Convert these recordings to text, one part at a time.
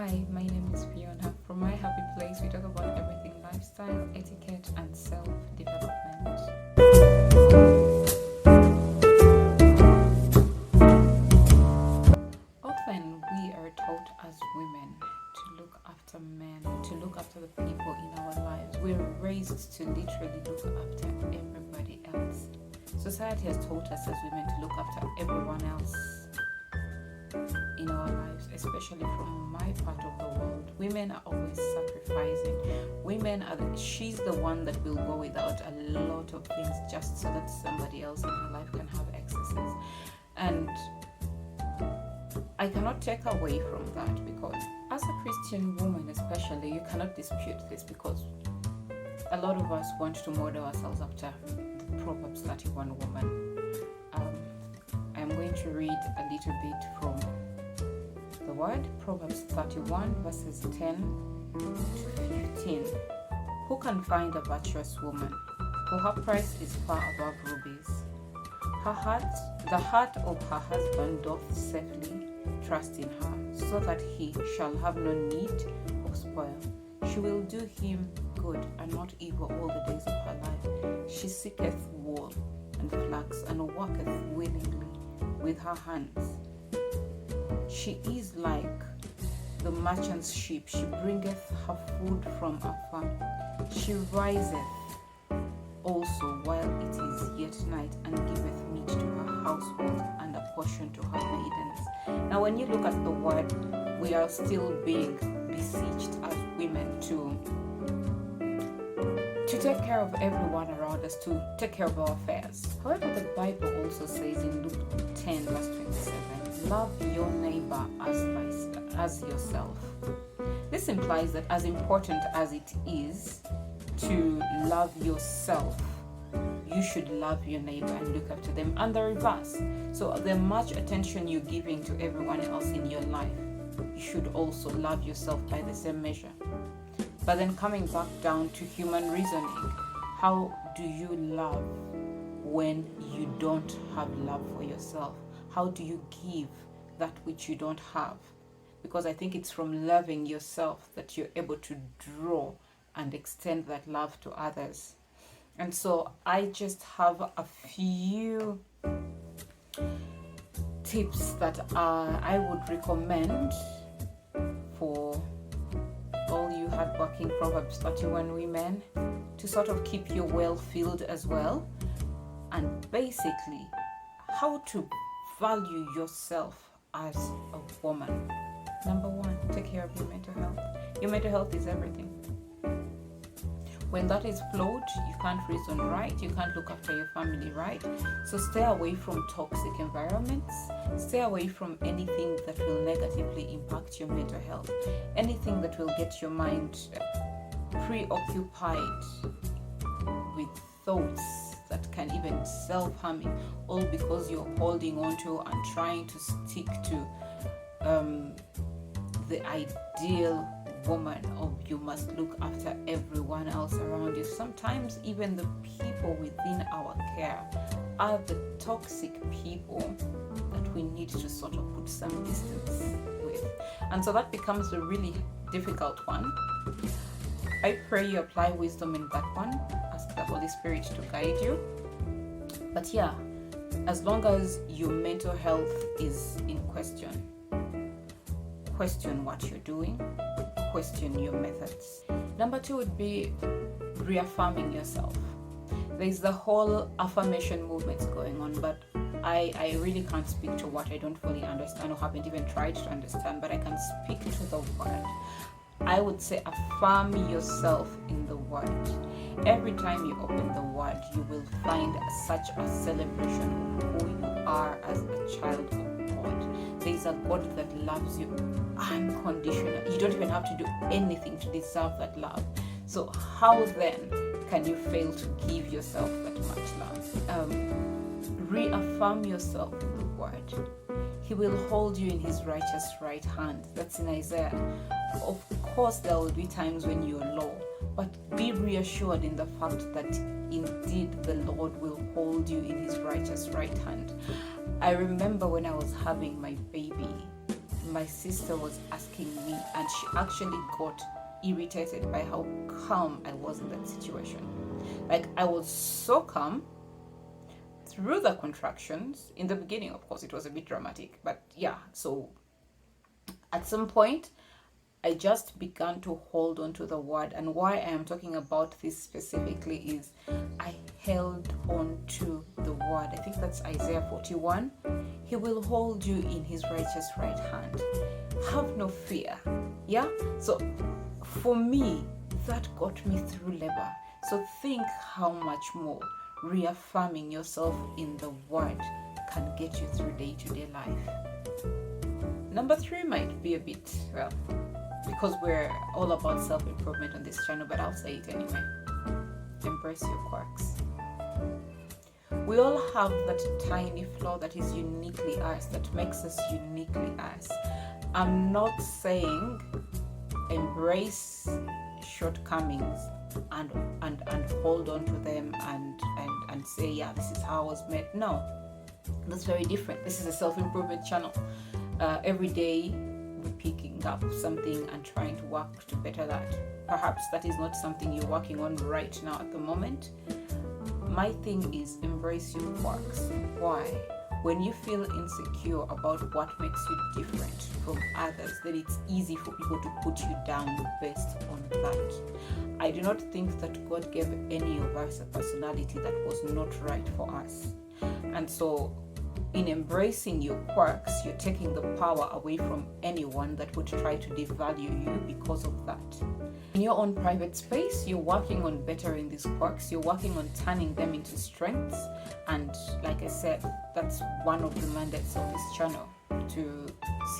Hi, my name is Fiona. From My Happy Place, we talk about everything lifestyle, etiquette, and self development. Often, we are taught as women to look after men, to look after the people in our lives. We're raised to literally look after everybody else. Society has taught us as women to look after everyone else in our lives, especially from my part of the world. Women are always sacrificing. She's the one that will go without a lot of things just so that somebody else in her life can have excesses. And I cannot take away from that, because as a Christian woman especially, you cannot dispute this, because a lot of us want to model ourselves after the Proverbs 31 woman. I'm going to read a little bit from the word, Proverbs 31 verses 10 to 15. Who can find a virtuous woman? For her price is far above rubies. The heart of her husband doth safely trust in her, so that he shall have no need of spoil. She will do him good and not evil all the days of her life. She seeketh wool and flax, and worketh willingly with her hands. She is like the merchant's ship. She bringeth her food from afar. She riseth also while it is yet night, and giveth meat to her household and a portion to her maidens. Now, when you look at the word, we are still being beseeched as women to take care of everyone around us, to take care of our affairs. However, the Bible also says in Luke 10 verse 27, love your neighbor as yourself. This implies that as important as it is to love yourself, you should love your neighbor and look after them, and the reverse. So the much attention you're giving to everyone else in your life, you should also love yourself by the same measure. But then coming back down to human reasoning, how do you love when you don't have love for yourself? How do you give that which you don't have? Because I think it's from loving yourself that you're able to draw and extend that love to others. And so I just have a few tips that I would recommend for all you hardworking Proverbs 31 women to sort of keep you well filled as well. And basically, how to value yourself as a woman. Number one, take care of your mental health. Your mental health is everything. When that is flawed, you can't reason right, you can't look after your family right. So stay away from toxic environments, stay away from anything that will negatively impact your mental health, anything that will get your mind preoccupied with thoughts that can even self-harming, all because you're holding on to and trying to stick to the ideal woman of you must look after everyone else around you. Sometimes even the people within our care are the toxic people that we need to sort of put some distance with, and so that becomes a really difficult one. I pray you apply wisdom in that one. Ask the Holy Spirit to guide you. But yeah, as long as your mental health is in question what you're doing, question your methods. Number two would be reaffirming yourself. There's the whole affirmation movements going on, but I really can't speak to what I don't fully understand or haven't even tried to understand, but I can speak to the word. I would say affirm yourself in the word. Every time you open the word, you will find such a celebration of who you are as a child of God. There is a God that loves you unconditionally. You don't even have to do anything to deserve that love. So how then can you fail to give yourself that much love? Reaffirm yourself in the word. He will hold you in his righteous right hand. That's in Isaiah. Of course, there will be times when you're low, but be reassured in the fact that indeed the Lord will hold you in his righteous right hand. I remember when I was having my baby, my sister was asking me, and she actually got irritated by how calm I was in that situation. Like, I was so calm through the contractions. In the beginning, of course, it was a bit dramatic, but yeah, so at some point I just began to hold on to the word. And why I am talking about this specifically is I held on to the word. I think that's Isaiah 41. He will hold you in his righteous right hand. Have no fear. Yeah? So for me, that got me through labor. So think how much more reaffirming yourself in the word can get you through day-to-day life. Number 3 might be a bit, well, because we're all about self-improvement on this channel, but I'll say it anyway. Embrace your quirks. We all have that tiny flaw that is uniquely ours, that makes us uniquely us. I'm not saying embrace shortcomings and hold on to them and say, yeah, this is how I was made. No, that's very different. This is a self-improvement channel. Every day we're picking up something and trying to work to better that. Perhaps that is not something you're working on right now at the moment. My thing is embrace your quirks. Why? When you feel insecure about what makes you different from others, then it's easy for people to put you down based on that. I do not think that God gave any of us a personality that was not right for us. And so in embracing your quirks, you're taking the power away from anyone that would try to devalue you because of that. In your own private space, you're working on bettering these quirks, you're working on turning them into strengths, and like I said, that's one of the mandates of this channel, to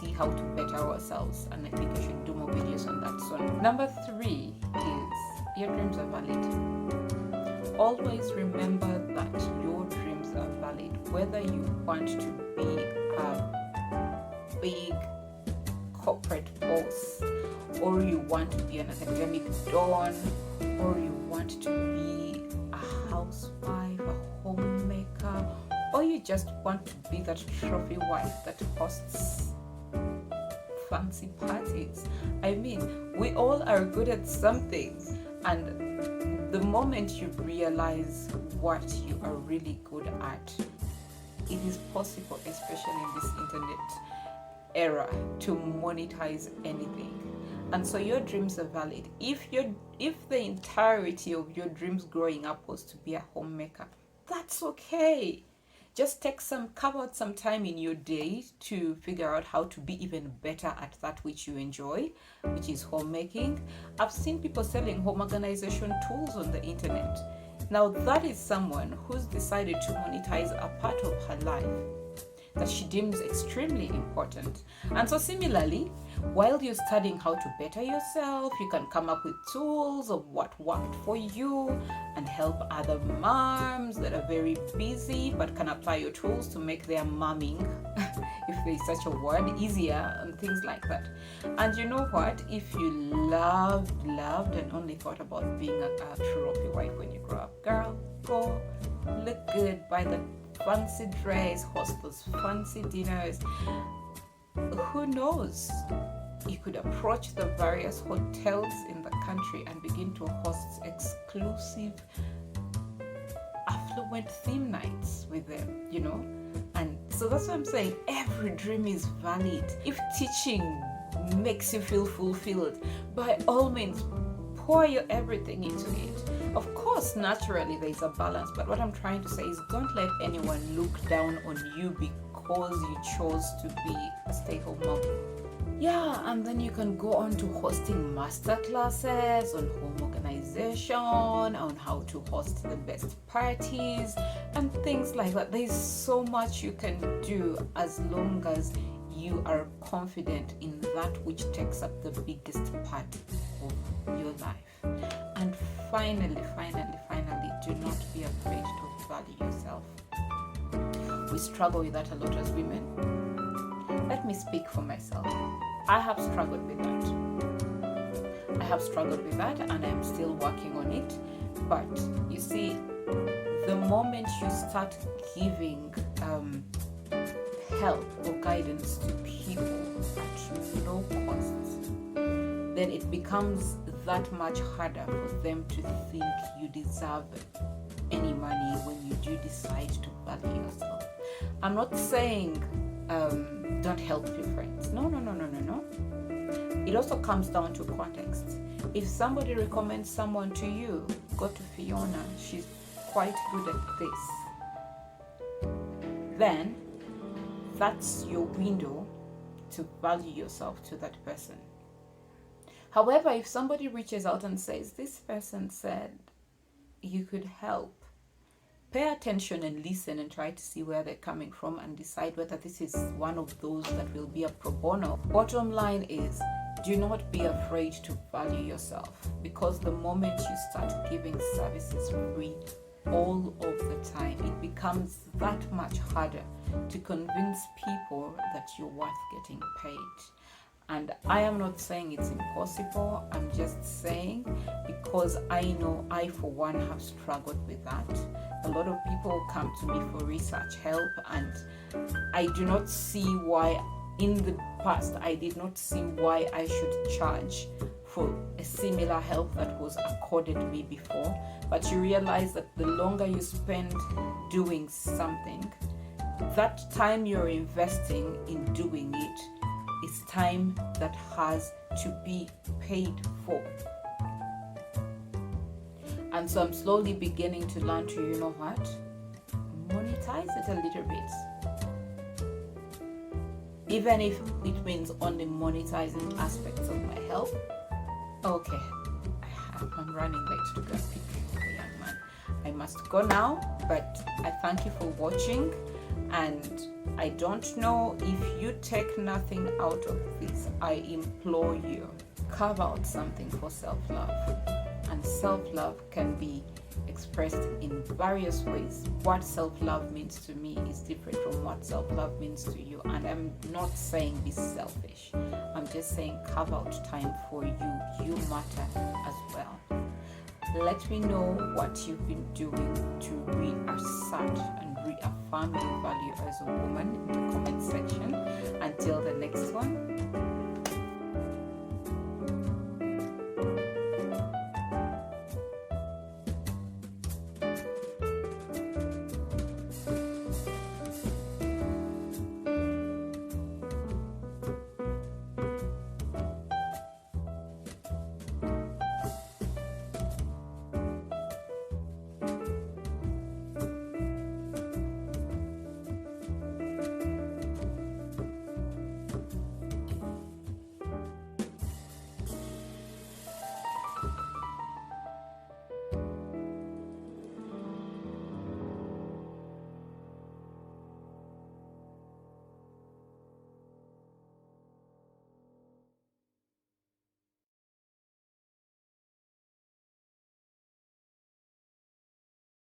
see how to better ourselves, and I think I should do more videos on that soon. Number 3 is your dreams are valid. Always remember that your dreams are valid, whether you want to be a big corporate boss, or you want to be an academic don, or you want to be a housewife, a homemaker, or you just want to be that trophy wife that hosts fancy parties. I mean, we all are good at something, and the moment you realize what you are really good at, it is possible, especially in this internet era, to monetize anything. And so your dreams are valid. If the entirety of your dreams growing up was to be a homemaker, that's okay. Just carve out some time in your day to figure out how to be even better at that which you enjoy, which is homemaking. I've seen people selling home organization tools on the internet. Now that is someone who's decided to monetize a part of her life that she deems extremely important. And so similarly, while you're studying how to better yourself, you can come up with tools of what worked for you and help other moms that are very busy but can apply your tools to make their momming, if there's such a word, easier, and things like that. And you know what? If you loved and only thought about being a trophy wife when you grow up, girl, go look good, buy the fancy dress, host those fancy dinners. Who knows? You could approach the various hotels in the country and begin to host exclusive, affluent theme nights with them, you know? And so that's what I'm saying. Every dream is valid. If teaching makes you feel fulfilled, by all means, pour your everything into it. Of course, naturally there's a balance, but what I'm trying to say is don't let anyone look down on you because you chose to be a stay-home mom. Yeah, and then you can go on to hosting master classes on home organization, on how to host the best parties and things like that. There's so much you can do as long as you are confident in that which takes up the biggest part of your life. And finally, do not be afraid to value yourself. We struggle with that a lot as women. Let me speak for myself. I have struggled with that. And I'm still working on it. But you see, the moment you start giving help or guidance to people at then it becomes that much harder for them to think you deserve any money when you do decide to value yourself. I'm not saying don't help your friends. No. It also comes down to context. If somebody recommends someone to you, go to Fiona, she's quite good at this, then that's your window to value yourself to that person. However, if somebody reaches out and says, this person said you could help, pay attention and listen and try to see where they're coming from and decide whether this is one of those that will be a pro bono. Bottom line is, do not be afraid to value yourself, because the moment you start giving services free all of the time, it becomes that much harder to convince people that you're worth getting paid. And I am not saying it's impossible. I'm just saying, because I know I, for one, have struggled with that. A lot of people come to me for research help, and I do not see why, in the past, I did not see why I should charge for a similar help that was accorded me before. But you realize that the longer you spend doing something, that time you're investing in doing it is time that has to be paid for. And so I'm slowly beginning to learn to, you know what, monetize it a little bit. Even if it means only monetizing aspects of my help. Okay, I'm running late to go pick the young man. I must go now, but I thank you for watching. And I don't know, if you take nothing out of this, I implore you, carve out something for self-love. And self-love can be expressed in various ways. What self-love means to me is different from what self-love means to you. And I'm not saying be selfish. I'm just saying carve out time for you. You matter as well. Let me know what you've been doing to reassert and reaffirm your value as a woman in the comment section. Until the next one,